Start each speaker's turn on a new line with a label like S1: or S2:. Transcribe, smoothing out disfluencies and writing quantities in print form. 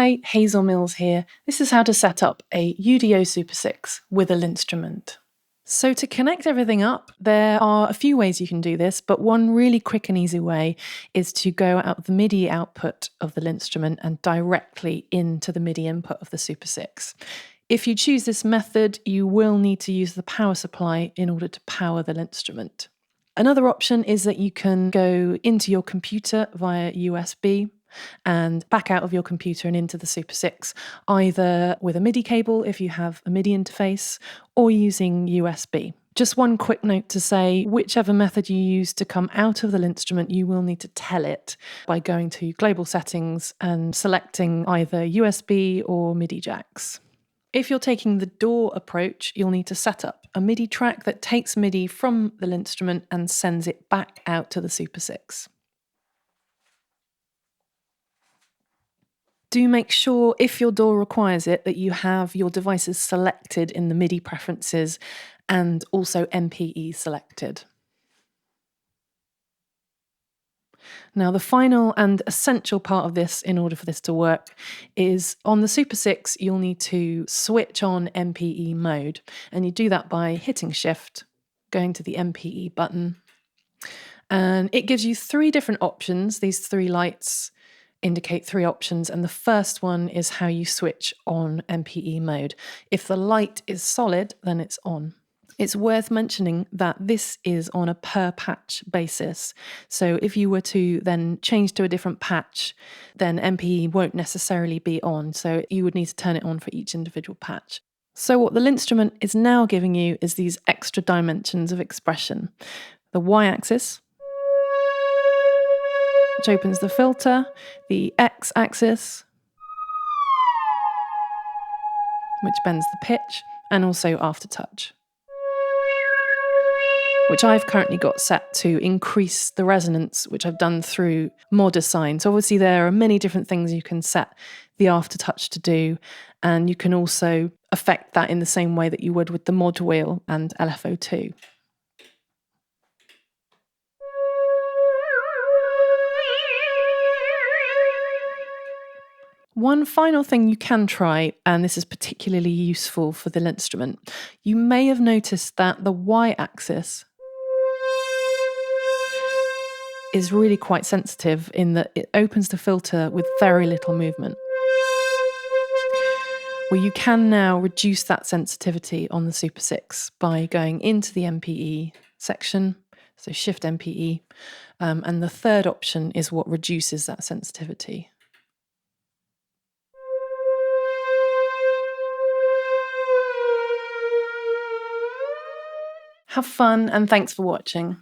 S1: Hi, Hazel Mills here. This is how to set up a UDO Super 6 with a Linnstrument. So to connect everything up, there are a few ways you can do this, but one really quick and easy way is to go out the MIDI output of the Linnstrument and directly into the MIDI input of the Super 6. If you choose this method, you will need to use the power supply in order to power the Linnstrument. Another option is that you can go into your computer via USB and back out of your computer and into the Super 6, either with a MIDI cable if you have a MIDI interface, or using USB. Just one quick note to say, whichever method you use to come out of the Linnstrument, you will need to tell it by going to Global Settings and selecting either USB or MIDI jacks. If you're taking the DAW approach, you'll need to set up a MIDI track that takes MIDI from the Linnstrument and sends it back out to the Super 6. Do make sure, if your DAW requires it, that you have your devices selected in the MIDI preferences and also MPE selected. Now, the final and essential part of this, in order for this to work, is on the Super 6, you'll need to switch on MPE mode. And you do that by hitting Shift, going to the MPE button. And it gives you three different options. These three lights indicate three options, and the first one is how you switch on MPE mode. If the light is solid, then it's on. It's worth mentioning that this is on a per patch basis. So if you were to then change to a different patch, then MPE won't necessarily be on. So you would need to turn it on for each individual patch. So what the Linnstrument is now giving you is these extra dimensions of expression. The Y-axis, which opens the filter, the X-axis, which bends the pitch, and also aftertouch, which I've currently got set to increase the resonance, which I've done through mod assign. So obviously there are many different things you can set the aftertouch to do, and you can also affect that in the same way that you would with the mod wheel and LFO2. One final thing you can try, and this is particularly useful for the Linnstrument, you may have noticed that the Y-axis is really quite sensitive in that it opens the filter with very little movement. Well, you can now reduce that sensitivity on the Super 6 by going into the MPE section, so Shift MPE, and the third option is what reduces that sensitivity. Have fun, and thanks for watching.